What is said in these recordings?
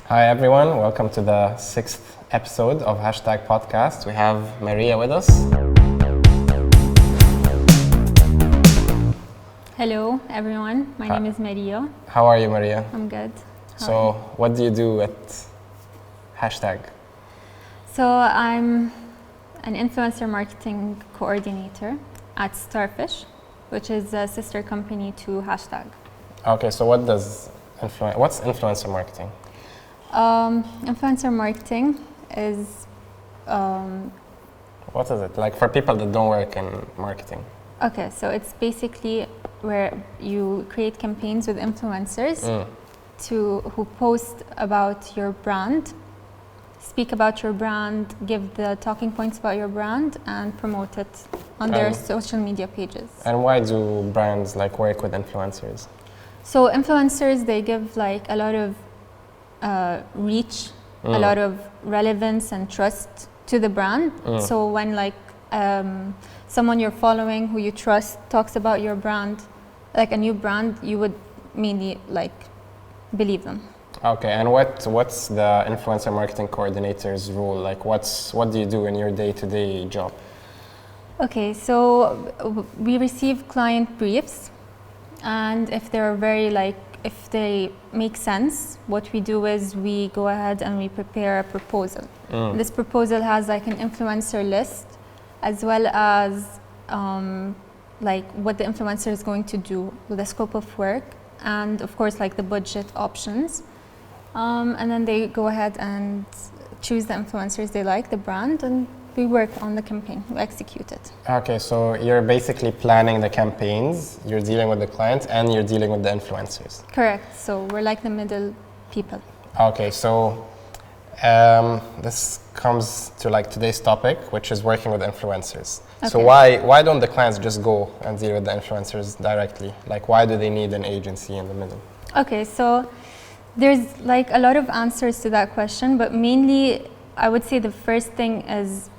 Hi everyone, welcome to the 6th episode of Hashtag Podcast. We have Maria with us. Hello everyone, my name is Maria. How are you, Maria? I'm good. So, what do you do at Hashtag? So I'm an influencer marketing coordinator at Starfish, which is a sister company to Hashtag. Okay, so what's influencer marketing? Influencer marketing is What is it? Like for people that don't work in marketing? okay, so it's basically where you create campaigns with influencers who post about your brand, speak about your brand, give the talking points about your brand, and promote it on their social media pages. And why do brands work with influencers? So influencers, they give a lot of reach, a lot of relevance and trust to the brand. So when someone you're following who you trust talks about your brand, like a new brand, you would mainly believe them. Okay, and what's the influencer marketing coordinator's role? What do you do in your day-to-day job? Okay, so we receive client briefs, and if they're if they make sense, what we do is we go ahead and we prepare a proposal. This proposal has an influencer list, as well as what the influencer is going to do with the scope of work, and of course the budget options. And then they go ahead and choose the influencers they like, the brand, and we work on the campaign, we execute it. Okay, so you're basically planning the campaigns, you're dealing with the clients, and you're dealing with the influencers. Correct, so we're like the middle people. Okay, so this comes to today's topic, which is working with influencers. Okay. So why don't the clients just go and deal with the influencers directly? Why do they need an agency in the middle? Okay, so there's a lot of answers to that question, but mainly I would say the first thing is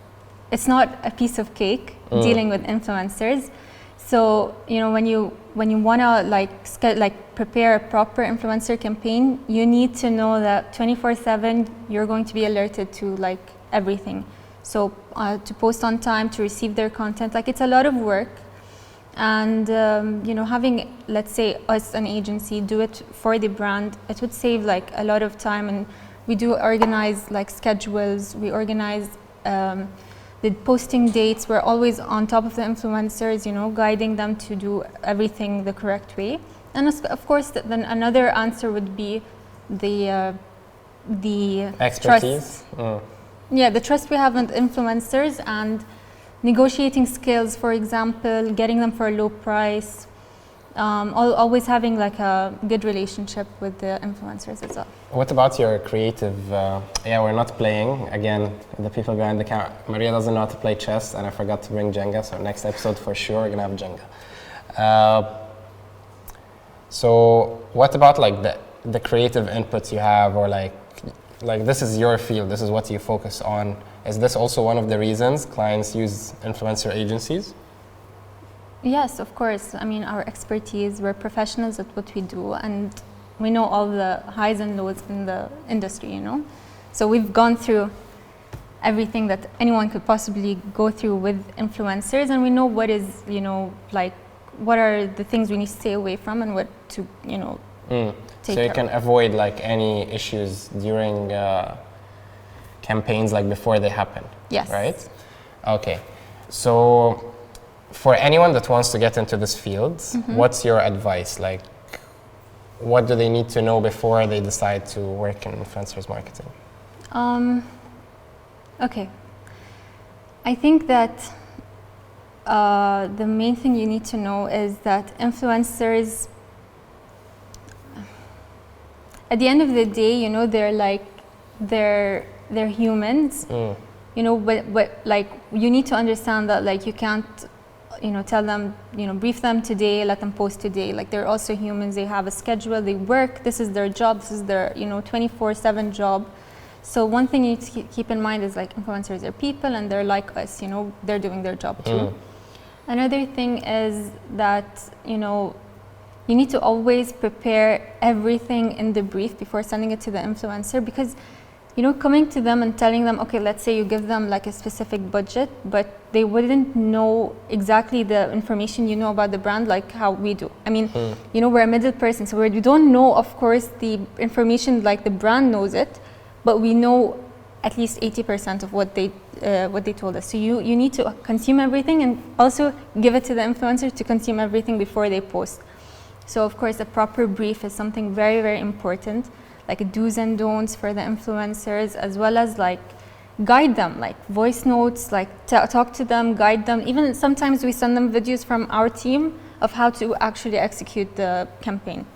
it's not a piece of cake dealing with influencers. So when you want to prepare a proper influencer campaign, you need to know that 24/7 you're going to be alerted to everything. So to post on time, to receive their content, it's a lot of work. And having, let's say, us an agency do it for the brand, it would save a lot of time. And we do organize schedules. We organize the posting dates. We're always on top of the influencers, guiding them to do everything the correct way. And of course, then another answer would be the expertise. Trust. Yeah, the trust we have in influencers, and negotiating skills, for example, getting them for a low price, always having a good relationship with the influencers as well. What about your creative? We're not playing. Again, the people behind the camera. Maria doesn't know how to play chess, and I forgot to bring Jenga, so next episode for sure we're gonna have Jenga. So what about the creative inputs you have, or this is your field, this is what you focus on. Is this also one of the reasons clients use influencer agencies? Yes, of course. I mean, our expertise, we're professionals at what we do, and we know all the highs and lows in the industry, So we've gone through everything that anyone could possibly go through with influencers, and we know what is, what are the things we need to stay away from and what to, take So you care can avoid any issues during campaigns before they happen. Yes. Right? Okay. So for anyone that wants to get into this field, what's your advice? What do they need to know before they decide to work in influencers marketing? Okay. I think that the main thing you need to know is that influencers, at the end of the day, they're humans. But you need to understand that you can't tell them, brief them today, let them post today. They're also humans, they have a schedule, they work, this is their job, this is their 24/7 job. So one thing you need to keep in mind is influencers are people, and they're like us, they're doing their job too. Another thing is that you need to always prepare everything in the brief before sending it to the influencer, because coming to them and telling them, okay, let's say you give them like a specific budget, but they wouldn't know exactly the information about the brand like how we do. I mean, we're a middle person, so we don't know, of course, the information like the brand knows it, but we know at least 80% of what they told us. So you need to consume everything and also give it to the influencer to consume everything before they post. So of course, a proper brief is something very, very important, like do's and don'ts for the influencers, as well as like guide them, like voice notes, like talk to them, guide them. Even sometimes we send them videos from our team of how to actually execute the campaign.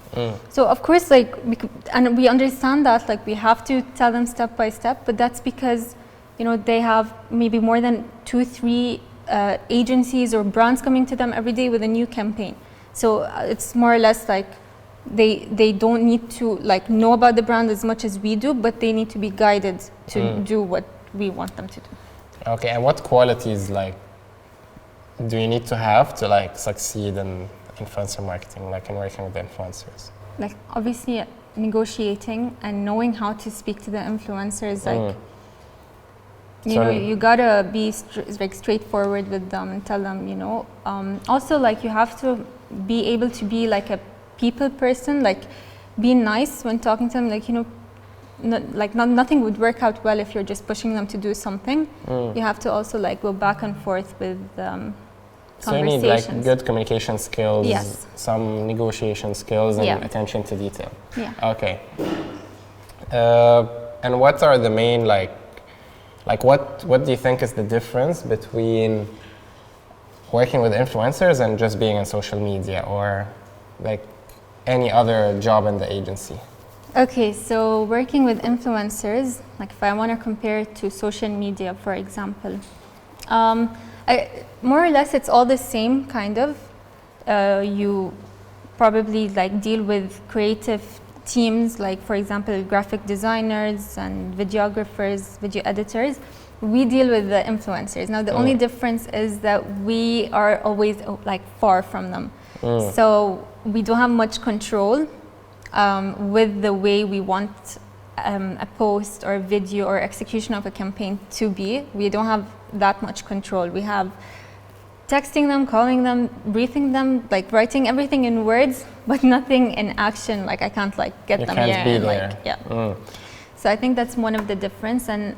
So of course, like and we understand that like we have to tell them step by step, but that's because they have maybe more than 2-3 agencies or brands coming to them every day with a new campaign. So it's more or less like they don't need to like know about the brand as much as we do, but they need to be guided to do what we want them to do. Okay, and what qualities like do you need to have to like succeed in influencer marketing, like in working with the influencers? Like obviously negotiating and knowing how to speak to the influencers, like you gotta be straightforward with them and tell them, also like you have to be able to be like a people person, like be nice when talking to them, like nothing would work out well if you're just pushing them to do something. You have to also like go back and forth with so you need like good communication skills, yes, some negotiation skills, and attention to detail. Okay. And what are the main like what do you think is the difference between working with influencers and just being on social media, or like any other job in the agency? Okay, so working with influencers, like if I want to compare it to social media, for example, more or less it's all the same kind of. You probably like deal with creative teams, like for example graphic designers and videographers, video editors. We deal with the influencers. Now the only difference is that we are always like far from them. So we don't have much control with the way we want a post or a video or execution of a campaign to be. We don't have that much control. We have texting them, calling them, briefing them, like writing everything in words, but nothing in action. Like I can't like get you them can't here. Be and, there. Like, So I think that's one of the difference. And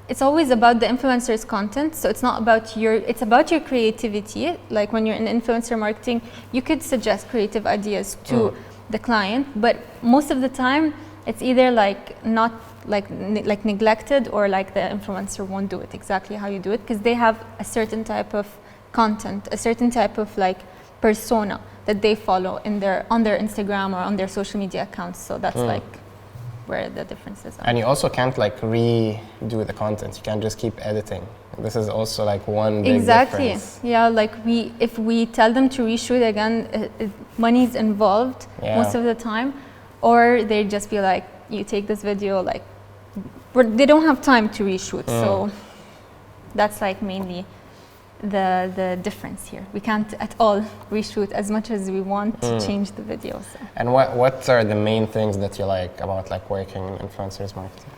it's always about the influencer's content. So it's not about it's about your creativity. Like when you're in influencer marketing, you could suggest creative ideas to the client, but most of the time it's either like not like neglected, or like the influencer won't do it exactly how you do it, because they have a certain type of content, a certain type of like persona that they follow on their Instagram or on their social media accounts. So that's like where the differences are. And you also can't like redo the content. You can't just keep editing. This is also like one big difference. Yeah, like if we tell them to reshoot again, money's involved most of the time, or they just be like, you take this video, like they don't have time to reshoot. So that's like mainly the difference here. We can't at all reshoot as much as we want to change the video. So. And what are the main things that you like about like working in influencers marketing?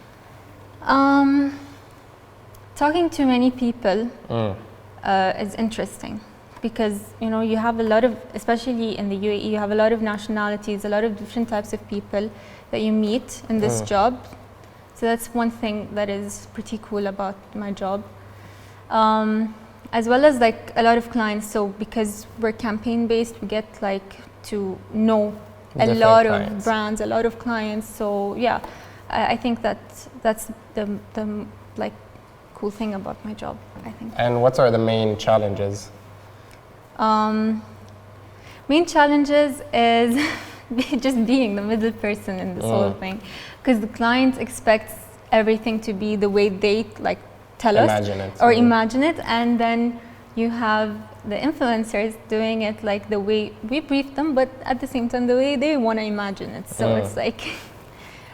Talking to many people is interesting, because you have a lot of, especially in the UAE, you have a lot of nationalities, a lot of different types of people that you meet in this job. So that's one thing that is pretty cool about my job. As well as like a lot of clients. So because we're campaign based, we get like to know a lot of brands, a lot of clients. So yeah, I think that's the like cool thing about my job, I think. And what are the main challenges? Main challenges is just being the middle person in this whole thing, because the client expects everything to be the way they like tell imagine us it. Or imagine it, and then you have the influencers doing it like the way we brief them, but at the same time the way they want to imagine it. So it's like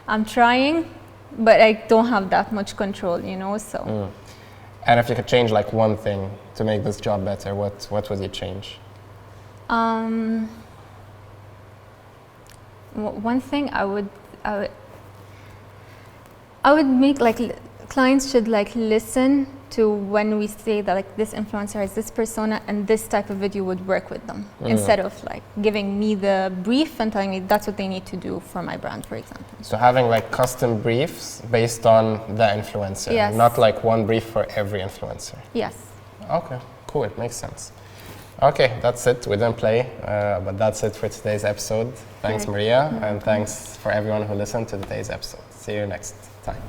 I'm trying, but I don't have that much control, And if you could change like one thing to make this job better, what would you change? One thing I would make like clients should like listen to when we say that like this influencer has this persona and this type of video would work with them, instead of like giving me the brief and telling me that's what they need to do for my brand, for example. So having like custom briefs based on the influencer, Yes. not like one brief for every influencer. Yes. Okay, cool, it makes sense. Okay, that's it. We didn't play, but that's it for today's episode. Thanks, Great. Maria, and thanks for everyone who listened to today's episode. See you next time.